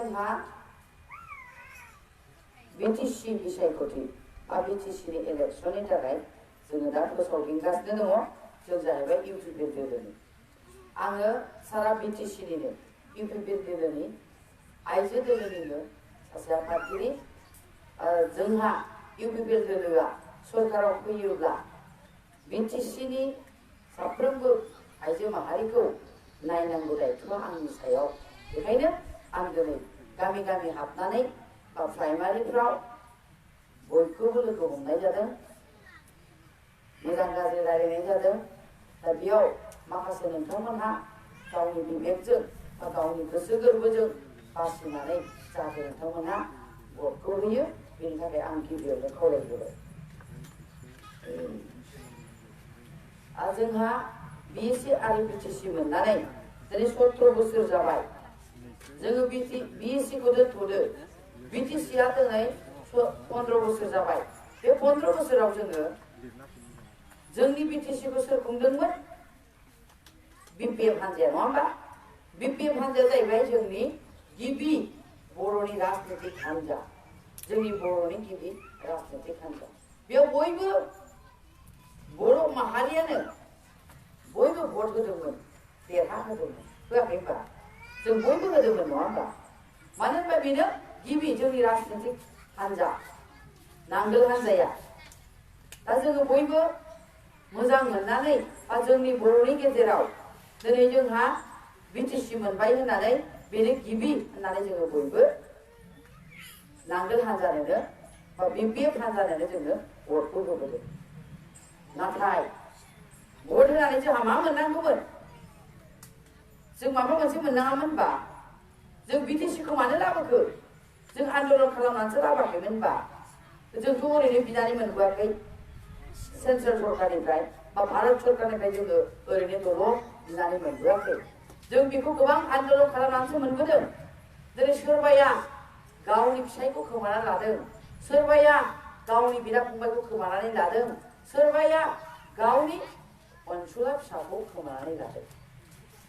जोंहा BTC बिसायख'थि BTCनि इलेक्सननि थाखाय जोङो दा फोसावदिंगासिनो दङ। जों जाहैबाय इउपिपिएल दोलोनि। आङो सारा BTCनिनो इउपिपिएल दोलोनि आइजो दोलोनिनो सासे आफादगिरि। जोंहा इउपिपिएल दोलोआ सरकाराव फैयोब्ला BTCनि साफ्रोमबो आइजो माहारिखौ नायनांगौ दायथ'आ आंनि सायाव। बेखायनो आं दिनै गामि गामि हाबनानै बा प्राइमारिफ्राव बयखौबो लोगो हमनाय जादों, मोजां गाज्रि रायलायनाय जादों। दा बेयाव माखासे नोंथांमोनहा गावनि बिबेकजों बा गावनि गोसो गोरबोजों बासिनानै जाहाथे नोंथांमोनहा भटखौ होयो, बेनि थाखाय आं गिबियावनो खावलायबोबाय। जोंहा BSc आरो BTC मोननानै दिनै 17 बोसोर जाबाय। जोङो BSc खौ दोनथ'दो, BTCआ दिनै 15 बोसोर जाबाय। बे 15 बोसोराव जोङो जोंनि BTC खौ सोर खुंदोंमोन? BPF हान्जाया, नङा होमबा? BPF हान्जाया जाहैबाय जोंनि गिबि बर'नि राजनितिक हान्जा, जोंनि बर'नि गिबि राजनितिक हान्जा। बेयाव बयबो बर' माहारियानो बयबो भट होदोंमोन, देरहा होदोंमोन, होआखै होनबा? जों बयबो होदोंमोन, नङा होमबा? मानो होनबा बेनो गिबि जोंनि राजनितिक हान्जा, नांगोल हान्जाया। दा जोङो बयबो मोजां मोननानै बा जोंनि बर'नि गेजेराव दिनै जोंहा BTC मोनबाय होननानै बेनो गिबि होननानै जोङो बयबो नांगोल हान्जानोनो बा BPF हान्जानोनो जोङो भटखौ होबोदों। नाथाय भट होनानै जोंहा मा मोननांगौमोन? जों माबा मोनसे मोननाङामोनबा जों BTC खौ मानो लाबोखो? जों आन्दलन खालामनानैसो लाबोआखैमोन होनबा? जोंथ' ओरैनो बिनानै मोनबोआखै सेन्ट्रेल सरकारनिफ्राय बा भारत सरकारनिफ्राय जोङो ओरैनो दल' बिनानै मोनबोआखै। जों बेखौ गोबां आन्दलन खालामनानैसो मोनबोदों। दिनै सोरबाया गावनि फिसायखौ खोमानानै लादों, सोरबाया गावनि बिदा फंबायखौ खोमानानै लादों, सोरबाया गावनि अनसुला फिसाखौ खोमानानै लादों।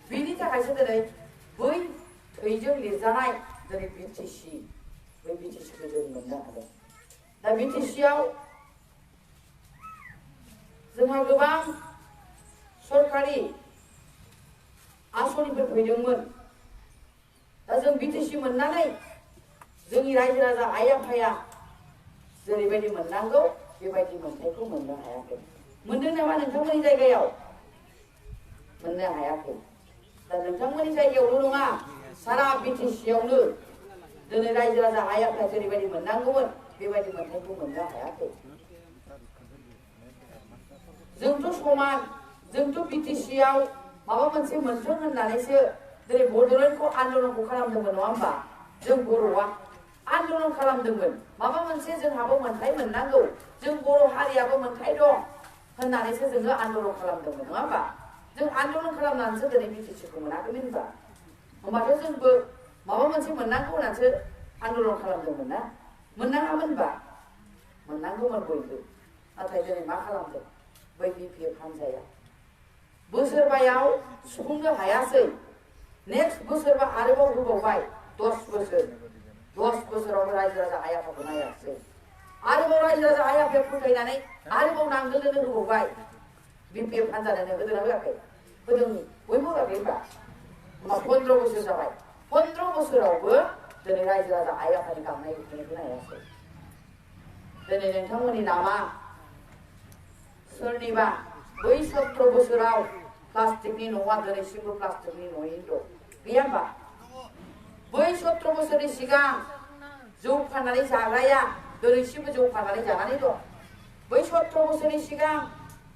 बिनि थाखायसो दिनै बै थैजों लिरजानाय दिनै BTC, बै BTC खौ जों मोननो हादों। दा BTC आव जोंहा गोबां सरकारि आसनिफोर फैदोंमोन। दा जों BTC मोननानै जोंनि रायजो राजा आइ आफाया जेरैबायदि मोननांगौ बेबायदि मोनथायखौ मोननो हायाखै। मोनदों नामा नोंथांमोननि जायगायाव? मोननो हायाखै। दा नोंथांमोननि जायगायावल' नङा, सारा BTC आवनो दिनै रायजो राजा आइ आफाया जेरैबायदि मोननांगौमोन बेबायदि मोनथायखौ मोननो हायाखै। जोंथ' समान, जोंथ' BTC आव माबा मोनसे मोनथों होननानैसो दिनै बड'लेण्डखौ आन्दलनखौ खालामदोंमोन, नङा होमबा? जों बर'आ आन्दलन खालामदोंमोन, माबा मोनसे जोंहाबो मोनथाय मोननांगौ, जों बर' हारियाबो मोनथाय दं होननानैसो जोङो आन्दलन खालामदोंमोन, नङा होमबा? जों आन्दलन खालामनानैसो दिनै BTC खौ मोनाखैमोन होनबा? होमबाथ' जोंबो माबा मोनसे मोननांगौ होननानैसो आन्दलन खालामदोंमोन ना? मोननाङामोन होनबा? मोननांगौमोन बयबो। नाथाय दिनै मा खालामदों बै BPF हान्जाया? बोसोरबायाव सुफुंनो हायासै। नेक्स्ट बोसोरबा आरोबाव होबावबाय 10 बोसोर। 10 बोसोरावनो रायजो राजा आइ आफाखौ नायासै। आरोबाव रायजो राजा आइ आफाया फोथायनानै आरोबाव नांगोलनो होबावबाय। BPF हान्जानो होदोंना होआखै? होदों, बयबो होआखै होनबा? होमबा 15 बोसोर जाबाय। 15 बोसोरावबो दिनै रायजो राजा आइ आफानि गांनाय उखैनायखौ नायासै। दिनै नोंथांमोननि नामा सोरनिबा बै 17 बोसोराव प्लास्टिकनि न'आ दिनैसिमबो प्लास्टिकनि न'यैनो दं, गैया होनबा? बै 17 बोसोरनि सिगां जौ फाननानै जाग्राया दिनैसिमबो जौ फाननानै जानानै दं। बै 17 बोसोरनि सिगां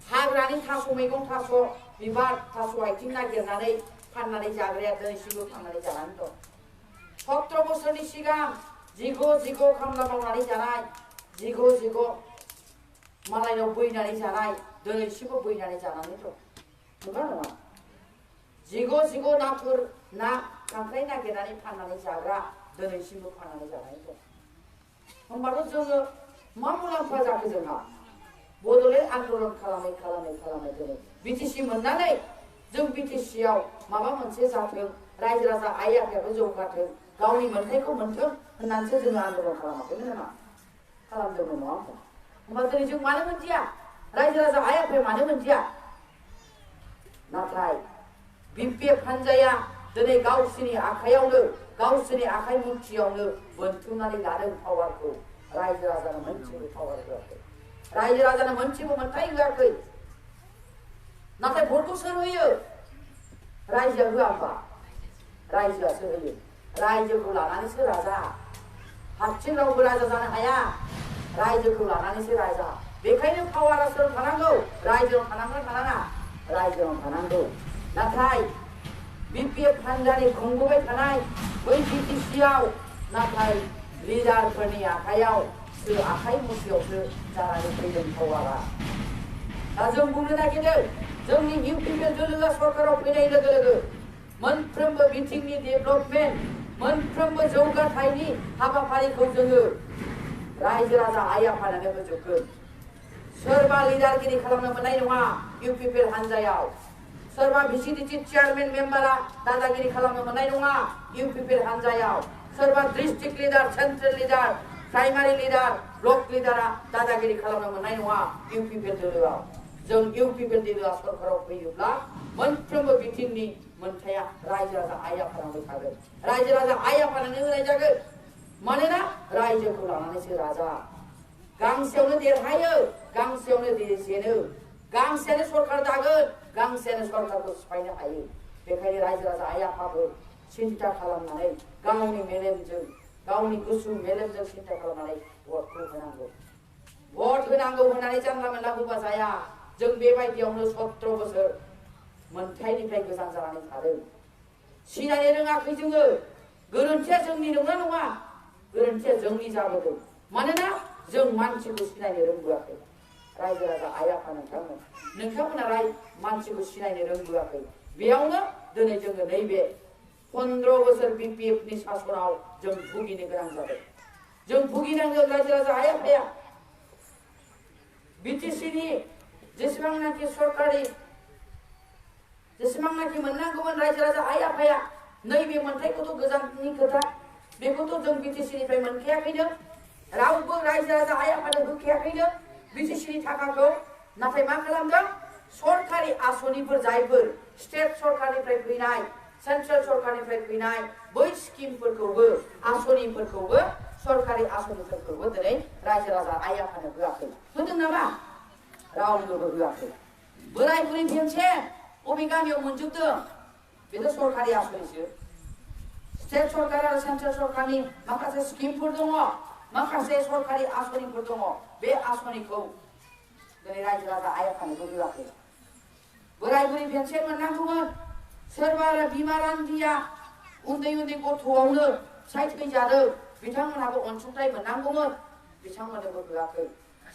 हाग्रानि थास' मैगं, थास' बिबार, थास' आथिं नागिरनानै फाननानै जाग्राया दिनैसिमबो फाननानै जानानै दं। 17 बोसोरनि सिगां जिग' खामला मावनानै जानाय, जिग' मालायनाव बैनानै जानाय दिनैसिमबो बैनानै जानानै दं, नंगौ नङा? जिग' नाथुर ना खांख्राइ नागिरनानै फाननानै जाग्रा दिनैसिमबो फाननानै जानानै दं। होमबाथ' जोङो मा मुलाम्फा जाखो जोंहा? बड'लेण्ड आन्दलन खालामै दिनै BTC मोननानै जों BTC आव माबा मोनसे जाथों, रायजो राजा आइ आफायाबो जौगाथों, गावनि मोनथायखौ मोनथों होननानैसो जोङो आन्दलन खालामाखैमोन नामा? खालामदोंमोन नङा होमबा? होमबा दिनै जों मानो मोनदिया? रायजो राजा आइ आफाया मानो मोनदिया? नाथाय बिपिएफ हान्जाया दिनै गावसोरनि आखायावनो गावसोरनि आखाइ मुथियावनो बोनथुमनानै लादों पावारखौ। रायजो राजानो मोनसेबो पावार होआखै, रायजो राजानो मोनसेबो मोनथाय होआखै। नाथाय भटखौ सोर होयो? रायजोआ होआ होमबा? रायजोआसो होयो। रायजोखौ लानानैसो राजा, हारसिं रावबो राजा जानो हाया, रायजोखौ लानानैसो राजा। बेखायनो पावारा सोर थानांगौ? रायजोआव थानांगौ थानाङा? रायजोआव थानांगौ। नाथाय बिपिएफ हान्जानि खुंबोबाय थानाय बै बिटिसिआव नाथाय लिडारफोरनि आखायावसो आखाइ मुथियावसो जानानै फैदों पावारा। दा जों बुंनो नागिरदों जोंनि इउपिपिएल दोलोआ सरकाराव फैनाय लोगो लोगो मोनफ्रोमबो बिथिंनि डेभेलपमेन्ट, मोनफ्रोमबो जौगाथायनि हाबाफारिखौ जोङो रायजो राजा आइ आफानो होजोबगोन। सोरबा लिडारगिरि खालामनो मोननाय नङा इउपिपिएल हान्जायाव। सोरबा भिसिडिसि चेयारमेन मेम्बारा दादागिरि खालामनो मोननाय नङा इउपिपिएल हान्जायाव। सोरबा district leader, central leader, primary leader, block लिडारा दादागिरि खालामनो मोननाय नङा इउपिपिएल दोलोआव। जों इउपिपिएल दोलोआ सरकाराव फैयोब्ला मोनफ्रोमबो बिथिंनि मोनथाया रायजो राजा आइ आफानावनो थागोन, रायजो राजा आइ आफानानो होनाय जागोन। मानोना रायजोखौ लानानैसो राजा। गांसेयावनो देरहायो, गांसेयावनो जेनो, गांसेयानो सरकार दागोन, गांसेयानो सरकारखौ सिफायनो हायो। बेखायनो रायजो राजा आइ आफाबो सिन्था खालामनानै गावनि मेलेमजों, गावनि गुसु मेलेमजों सिन्था खालामनानै भटखौ होनांगौ। भट होनांगौ होननानै जानला मोनला होबा जाया। जों बेबायदियावनो 17 बोसोर मोनथायनिफ्राय गोजान जानानै थादों। सिनायनो रोङाखै जोङो। गोरोन्थिया जोंनि नंगौना नङा? गोरोन्थिया जोंनि जाबोदों। मानोना जों मानसिखौ सिनायनो रोंबोआखै। रायजो राजा आइ आफा नोंथांमोना मानसिखौ सिनायनो रोंबोआखै। बेयावनो दिनै जोङो नैबे 15 बोसोर बिपिएफनि सासनाव जों भुगिनो गोनां जादों। जों भुगिनांगौ रायजो राजा आइ आफाया। बिटिसिनि जेसेबांनाखि सरकारि जेसेबांनाखि मोननांगौमोन रायजो राजा आइ आफाया, नैबे मोनथायखौथ' गोजाननि खोथा, बेखौथ' जों बिटिसिनिफ्राय मोनखायाखैनो, रावबो रायजो राजा आइ आफानो होखायाखैनो बिटिसिनि थाखाखौ। नाथाय मा खालामदों? सरकारि आसनिफोर जायफोर स्टेट सरकारनिफ्राय फैनाय, सेन्ट्रेल सरकारनिफ्राय फैनाय बै स्किमफोरखौबो, आसनिफोरखौबो, सरकारि आसनिफोरखौबो दिनै रायजो राजा आइ आफानो होआखै। होदों नामा? रावनोबो होआखै। बोराय बुरै पेन्सन बबे गामियाव मोनजोबदों? बेथ' सरकारि आसनिसो। स्टेट सरकार आरो सेन्ट्रेल सरकारनि माखासे स्किमफोर दङ, माखासे सरकारि आसनिफोर दङ। बे आसनिखौ दिनै रायजो राजा आइ आफानोबो होआखै। बोराय बुरै पेन्सन मोननांगौमोन। सोरबा बिमा रान्दिया उन्दै उन्दै गथ'आवनो फिसाय थैजादों, बिथांमोनहाबो अनसुंथाइ मोननांगौमोन, बिथांमोननोबो होआखै।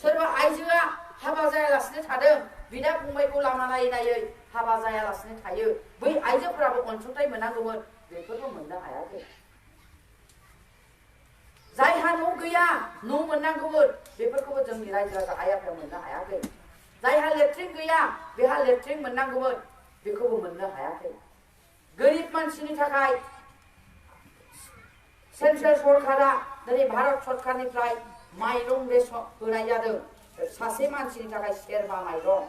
सोरबा आइजोआ हाबा जायालासिनो थादों, बिदा फंबायखौ लामा नायै नायै हाबा जायालासिनो थायो, बै आइजोफोराबो अनसुंथाइ मोननांगौमोन, बेफोरखौ मोननो हायाखै। जायहा न' गैया, न' मोननांगौमोन, बेफोरखौबो जोंनि रायजो राजा आइ आफाया मोननो हायाखै। जायहा लेट्रिन गैया, बेहा लेट्रिन मोननांगौमोन, बेखौबो मोननो हायाखै। गोरिब मानसिनि थाखाय सेन्ट्रेल सरकारा दिनै भारत सरकारनिफ्राय माइरं होनाय जादों। सासे मानसिनि थाखाय सेरबा माइरं,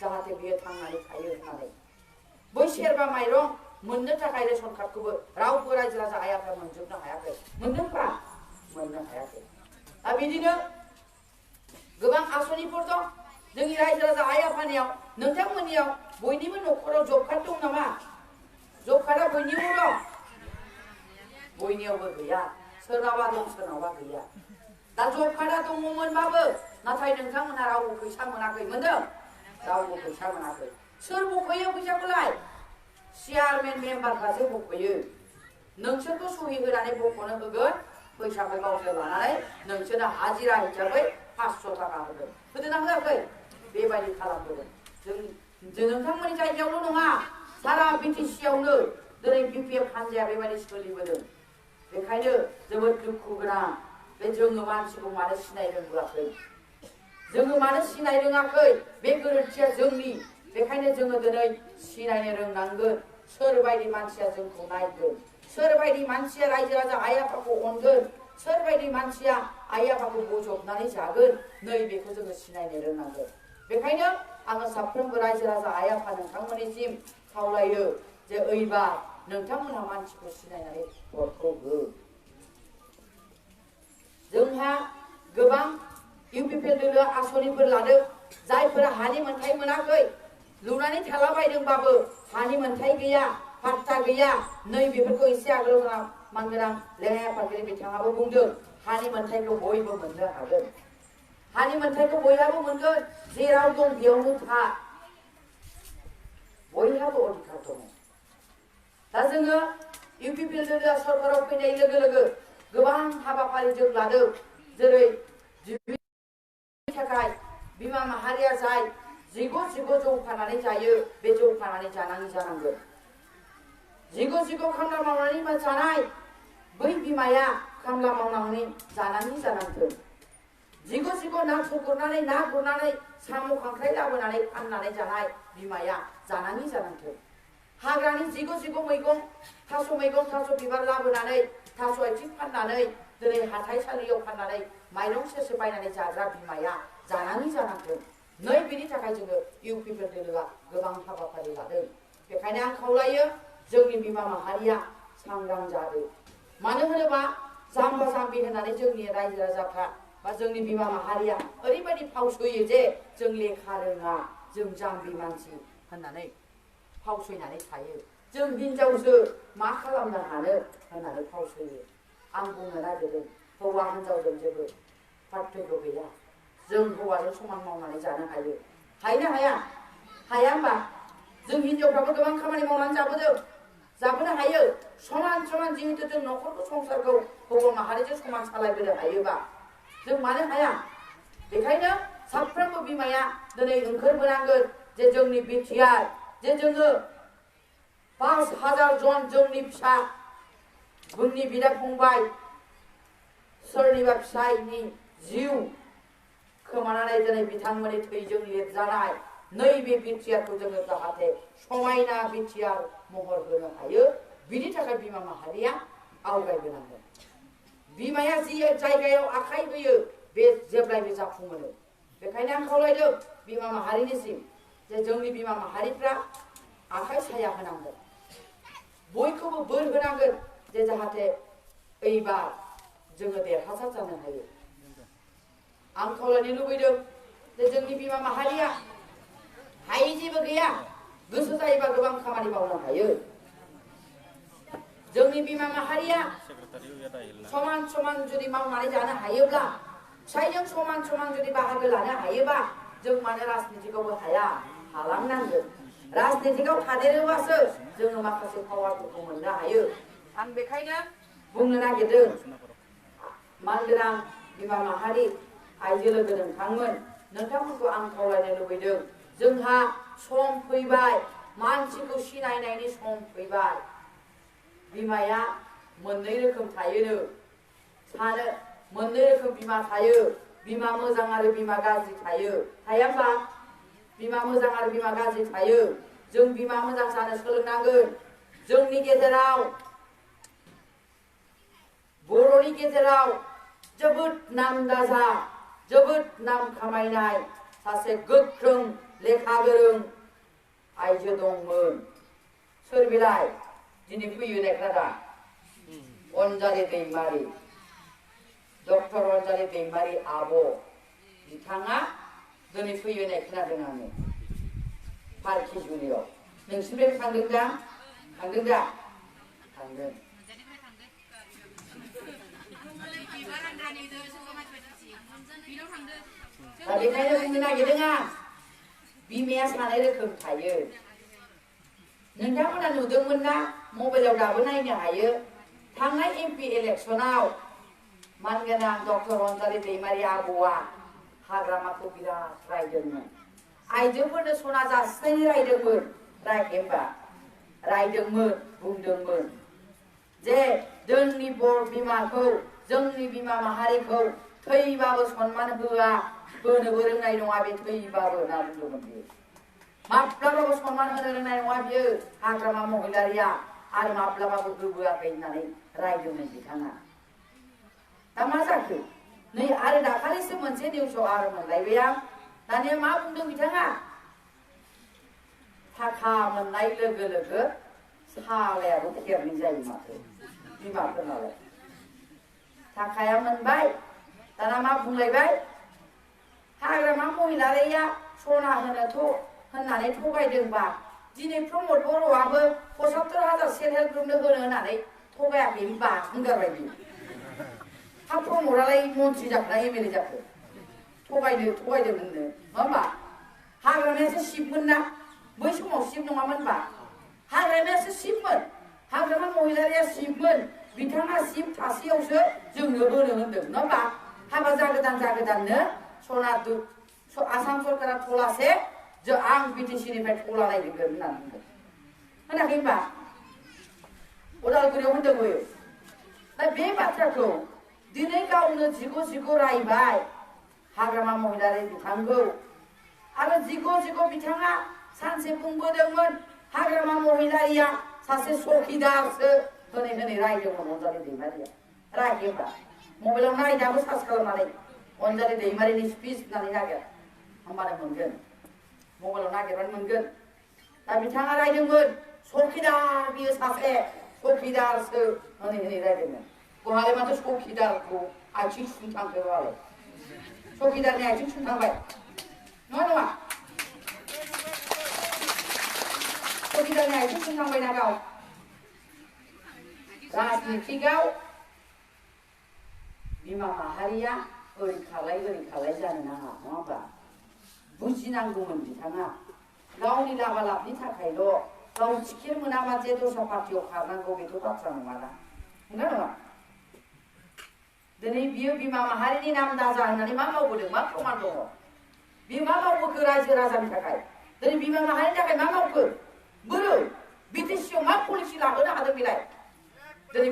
जाहाथे बियो थांनानै थायो होननानै। बै सेरबा माइरं मोननो थाखाय रेशन कार्डखौबो रावबो रायजो राजा आइ आफाया मोनजोबनो हायाखै। मोनदोंबा? मोननो हायाखै। दा बिदिनो गोबां आसनिफोर दं जोंनि रायजो राजा आइ आफानियाव। नोंथांमोननियाव बयनिबो न'खराव जब कार्ड दं नामा? जब कार्डआ बयनियावबो दं? बयनियावबो गैया। सोरनावबा दं, सोरनावबा गैया। दा जब कार्डआ दङमोनबाबो नाथाय नोंथांमोनहा रावबो फैसा मोनाखै। मोनदों? रावबो फैसा मोनाखै। सोर बख'यो फैसाखौलाय? चेयारमेन मेम्बारफ्रासो बख'यो। नोंसोरखौ सहि होनानै बख'नो होगोन, फैसाखौ गावसोर लानानै नोंसोरनो हाजिरा हिसाबै 500 थाखा होगोन। होदोंना होआखै? बेबायदि खालामबोदों। जों नोंथांमोननि जायगायावल' नङा, सारा बिटिसिआवनो दिनै बिपिएफ हान्जाया बेबायदि सोलिबोदों। बेखायनो जोबोद दुखु गोनां। बे जोङो मानसिखौ मानो सिनाय रोंबोआखै? जोङो मानो सिनाय रोङाखै? बे गोरोन्थिया जोंनि। बेखायनो जोङो दिनै सिनायनो रोंनांगोन। सोरबायदि मानसिया जोंखौ नायगोन, सोरबायदि मानसिया रायजो राजा आइ आफाखौ अनगोन, सोरबायदि मानसिया आइ आफाखौ बोजबनानै जागोन, नैबेखौ जोङो सिनायनो रोंनांगोन। बेखायनो आङो साफ्रोमबो रायजो राजा आइ आफा नोंथांमोननिसिम खावलायो जे ओइबा नोंथांमोनहा मानसिखौ सिनायनानै भटखौ हो। जोंहा गोबां इउपिपिएल दोलो आसनिफोर लादों, जायफोरा हानि मोनथाय मोनाखै, लुनानै थालाबायदोंबाबो हानि मोनथाय गैया, पाट्टा गैया, नैबेफोरखौ एसे आगोलाव जोंहा मानगोनां लेङाइ आफादगिरि बिथाङाबो बुंदों हानि मोनथायखौ बयबो मोननो हागोन। हानि मोनथायखौ बयहाबो मोनगोन, जेराव दं बेयावनो था, बयहाबो अधिकार दङ। दा जोङो इउपिपिएल दोलोआ सरकाराव फैनाय लोगो लोगो गोबां हाबाफारि जों लादों, जेरै थाखाय बिमा माहारिया जाय जिगु जौ फाननानै जायो, बे जौ फाननानै जानाङि जानांगोन। जिगु खामला मावनानै जानाय बै बिमाया खामला मावनानै जानाङि जानांगोन। जिगु ना गुरनानै साम' खांख्राइ लाबोनानै फाननानै जानाय बिमाया जानाङि जानांगोन। हाग्रानि जिगु मैगं, थास' मैगं, थास' बिबार लाबोनानै, थास' आथिं फाननानै, दिनै हाथाइसालियाव फाननानै माइरं सेरसे बायनानै जाग्रा बिमाया जानाङि जानांगोन। नै बेनि थाखाय जोङो इउपिपिएल दोलोआ गोबां हाबाफारि लादों। बेखायनो आं खावलायो जोंनि बिमा माहारिया सांग्रां जादों। मानो होनोबा जाम्बा जाम्बि होननानै जोंनि रायजो राजाफ्रा बा जोंनि बिमा माहारिया ओरैबायदि फावसयो जे जों लेखा रोङा, जों जाम्बि मानसि होननानै फावसयनानै थायो। जों हिनजावसो मा खालामनो हानो होननानै फावसयो। आं बुंनो नागिरदों हौवा हिनजावजों जेबो पार्थक्य गैया। जों हौवाजों समान मावनानै जानो हायो। हायो ना हाया? हाया होमबा? जों हिनजावफ्राबो गोबां खामानि मावनानै जाबोनो हायो। समान जिहेतु जों न'खरखौ संसारखौ हौवा माहारिजों समान सालायबोनो हायोबा जों मानो हाया? बेखायनो साफ्रोमबो बिमाया दिनै ओंखारबोनांगोन जे जोंनि बिटिआर, जे जोङो 5,000 जन जोंनि फिसा, जोंनि बिदा फंबाय, सोरनिबा फिसायनि जिउ खोमानानै दिनै बिथांमोननि थैजों लिरजानाय नैबे बिटिआरखौ जोङो जाहाथे समायना बिटिआर महर होनो हायो, बिनि थाखाय बिमा माहारिया आवगायबोनांगोन। बिमाया जि जायगायाव आखाइ होयो बे जेब्लायबो जाफुङो। बेखायनो आं खावलायदों बिमा माहारिनिसिम जे जोंनि बिमा माहारिफ्रा आखाइ साया होनांगोन, बयखौबो बोर होनांगोन जे जाहाथे एबार जोङो देरहासार जानो हायो। आं खावलायनो लुबैदों जे जोंनि बिमा माहारिया हायै जेबो गैया, गोसो जायोबा गोबां खामानि मावनो हायो। जोंनि बिमा माहारिया समान जुदि मावनानै जानो हायोब्ला, फिसाइजों समान जुदि बाहागो लानो हायोबा, जों मानो राजनितिकआवबो हाया? हालांनांगोन। राजनितिकआव थादेरोबासो जोङो माखासे पावारफोरखौ मोननो हायो। आं बेखायनो बुंनो नागिरदों मानगोनां बिमा माहारि, आइजो लोगो नोंथांमोनखौ आं खावलायनो लुबैदों, जोंहा सम फैबाय, मानसिखौ सिनायनायनि सम फैबाय। बिमाया मोननै रोखोम थायोनो, सानो मोननै रोखोम बिमा थायो, बिमा मोजां आरो बिमा गाज्रि थायो। थाया होमबा? बिमा मोजां आरो बिमा गाज्रि थायो। जों बिमा मोजां जानो सोलोंनांगोन। जोंनि गेजेराव, बर'नि गेजेराव जोबोद नामदाजा, जोबोद नाम खामायनाय सासे गोख्रों लेखा गोरों आइजो दंमोन। सोर बिलाय? दिनै फैयो नायग्रादा अनजालि दैमारि, डक्टर अनजालि दैमारि आब', बिथाङा दिनै फैयो होननाय खोनादों आङो पार्किजुलियाव। नोंसिनिफ्राय थांदों दा? थांदों। दा बेखायनो बुंनो नागिरदों आं, बिमाया सानै रोखोम थायो। नोंथांमोना नुदोंमोन ना? मबाइलाव दाबो नायनो हायो। थांनाय MP इलेक्सनाव मानगोनां डक्टर अनजालि दैमारि आब'आ हाग्रामाखौ बिराद रायदोंमोन। आइजोफोरनो सना जासिनायनि रायदोंमोन, रायदोंमोन, बुंदोंमोन जे जोंनि बर बिमाखौ, जोंनि बिमा माहारिखौ थैबाबो सनमान होआ, होनोबो रोंनाय नङा बे थैबाबो होनना बुंदोंमोन बियो। माब्लाबाबो सनमान होनो रोंनाय नङा बियो हाग्रामा महिलारिया। आरो माब्लाबाबो होबोआखै होननानै रायदोंमोन बिथाङा। दा मा जाखो नै आरो दाखालिसो मोनसे निउसाव आरो मोनलायबाय आं। दानिया मा बुंदों बिथाङा? थाखा मोननाय लोगो लोगो सालायाबो एरनाय जायो माथो बिमाफोरनालाय। थाखाया मोनबाय दाना मा बुंलायबाय? हाग्रामा महिलारिया सना होननानै थगायदोंबा दिनै प्रमद बर'आबो 75,000 सेल्फ हेल्प ग्रुपनो होनो होननानै थगायाखै होनबा होनगारबाय बियो। हा प्रमदालाय मन्थ्रि जाखोना एमएलए जाखो? थगायदों होननो नङा होमबा? हाग्रामायासो शिबमोन ना? बै समाव शिब नङामोनबा? हाग्रामायासो शिबमोन। हाग्रामा महिलारिया शिबमोन। बिथाङा शिब थासेयावसो जोंनो होनो होनदों नङा होमबा? हाबा जागोदाननो सना आसाम सरकारा थलासे आं बिटिसिनिफ्राय थला नायदोंमोन होननानै बुंदों। होनाखै होनबा? उदालगुरियाव होनदों बेयो। दा बे बाथ्राखौ दिनै गावनो जिग' रायबाय हाग्रामा महिलारि बिथांखौ। आरो जिग' बिथाङा सानसे बुंबोदोंमोन हाग्रामा महिलारिया सासे चौकिदारसो होनै रायदोंमोन अनजालि दैमारिया। रायाखै होनबा? मबाइलाव नाय दाबो सार्च खालामनानै अनजालि दैमारिनि स्पिच होननानै नागिर होमबानो मोनगोन। मबाइलाव नागिरबानो मोनगोन। दा बिथाङा रायदोंमोन चौकिदार बियो सासे चौकिदारसो होनै रायदोंमोन। बहालाय माथो चौकिदारखौ आथिं सुंथांखो बालाय? चौकिदारनि आथिं सुंथांबाय नङा? चौकिदारनि आथिं सुंथांबायना गाव? राजनितिकआव बिमा माहारिया ओरै खालाय जानो नाङा नङा होमबा? बुजिनांगौमोन बिथाङा। गावनि लाबा लाबनि थाखायल' गाव टिकेट मोनाबा जे दस्रा पार्टियाव खारनांगौ बेथ' बाथ्रा नङाना? नङा? दिनै बियो बिमा माहारिनि नाम दाजा होननानै मा मावबोदों? मा प्रमान दङ? बियो मा मावबोखो रायजो राजानि थाखाय? दिनै बिमा माहारिनि थाखाय मा मावखो? बोरै बिटिसिआव मा पलिसि लाहोनो हादों बेलाय? दिनै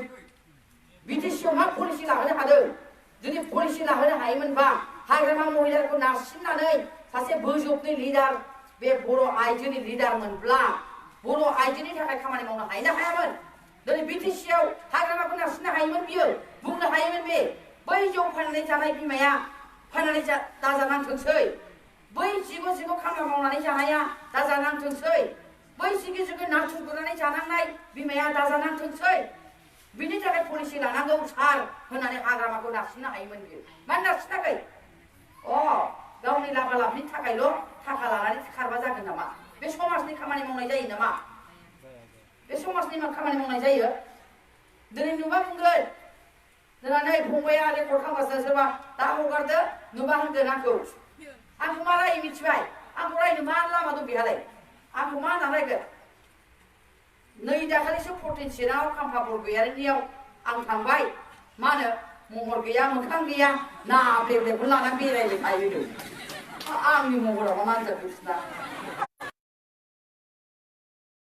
बिटिसिआव मा पलिसि लाहोनो हादों? जुदि पलिसि लाहोनो हायोमोनबा हाग्रामा महिलारिखौ नारसिननानै सासे बोजबनि लिडार बे बर' आइजोनि लिडार मोनब्ला बर' आइजोनि थाखाय खामानि मावनो हायामोन? दिनै बिटिसिआव हाग्रामाखौ नारसिननो हायोमोन बियो। बुंनो हायोमोन बे बै जौ फाननानै जानाय बिमाया फाननानै दाजानांथोंसै। बै जिग' खामला मावनानै जानाया दाजानांथोंसै। बै जिग' नाथुर गुरनानै जानांनाय बिमाया दाजानांथोंसै। बिनि थाखाय पलिसि लानांगौ सार होननानै हाग्रामाखौ नारसिननो हायोमोन बियो। मानो नारसिनाखै? गावनि लाबा लाबनि थाखायल' थाखा लानानै खारबा जागोन नामा? बे समाजनि खामानि मावनाय जायो नामा? बे समाजनि खामानि मावनाय जायो? दिनै नुबा बुंगोन जोंहा नै फंबाया रेकर्ड खालामगासिनो सोरबा दा हगारदो नुबा होनगोन आंखौ मा रायो मिथिबाय? आंखौ रायनो मा लामा दं बेहालाय? आंखौ मा होनना रायगोन? नै दाखालिसो 14 खाम्फा बरगयारिनियाव आं थांबाय। मा होनो महर गैया मोखां गैया ना ब्लेबलेबखौनो लानानै बेरायबाय थायो। आंनि महराव मा जाखो बिसना?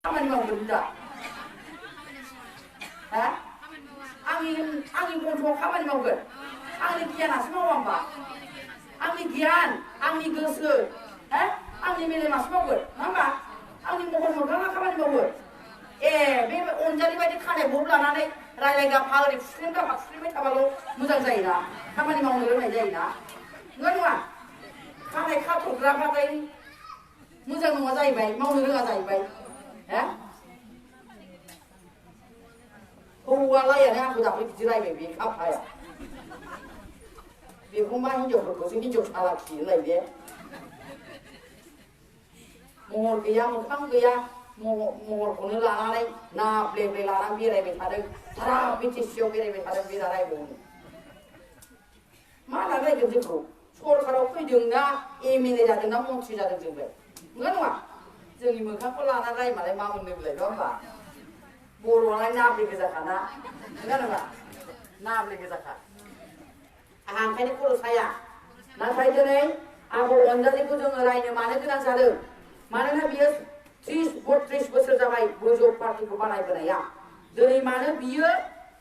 खामानि मावदों दा? आंनि गन्थ'आव खामानि मावगोन? आंनि गियानासो मावा होमबा? आंनि गियान आंनि गोसो आंनि मेलेमासो मावगोन नङा होमबा? आंनि महर मोखाङा खामानि मावो। बे अनजालि बायदि खानाय बब लानानै रायलायगाफा ओरै फुस्लिमबाय थाबाल' मोजां जायोना? खामानि मावनो रोंनाय जायोना? नङा? खानाय खाथ'ग्राबाथाय मोजां नङा जाहैबाय, मावनो रोङा जाहैबाय। हौवालायानो आंखौ दाख्लै बिदि रायबाय बे खाफाया। बेखौ मा हिनजावफोरखौसो हिनजाव सालाखि होनलाय बे? महर गैया मोखां गैया महरखौनो लानानै ना ब्लेब्ले लानानै बेरायबाय थादों। सारा बिटिसिआव बेरायबाय थादों बे दा रायबावनो। मा होनना रायगोन जोंखौ? सरकाराव फैदोंना एमएलए जादोंना मन्थ्रि जादों जोंलाय? नङा? जोंनि मोखांखौ लानानै रायमालाय मा मोननो बिलाय नङा होमबा? बर'आलाय नाब्ले गोजाखाना नङा? नाब्ले गोजाखा। आंहा ओंखायनो खर' साया। नाथाय दिनै आब' अनजालिखौ जोङो रायनो मानो गोनां जादों? मानोना बियो 30-32 बोसोर जाबाय बोजब पार्टिखौ बानायबोनाया। दिनै मानो बियो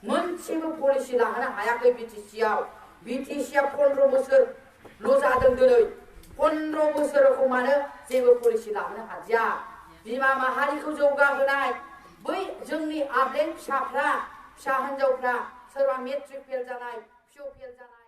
मोनसेबो पलिसि लाहोनो हायाखै बिटिसिआव? बिटिसिआ 15 बोसोरल' जादों दिनै। 15 बोसोरखौ मानो जेबो पलिसि लाहोनो हादिया? बिमा माहारिखौ जौगाहोनाय बै जोंनि आबलें फिसाफ्रा फिसा हिन्जावफ्रा सोरबा मेट्रिक फेल जानाय पिअ फेल जानाय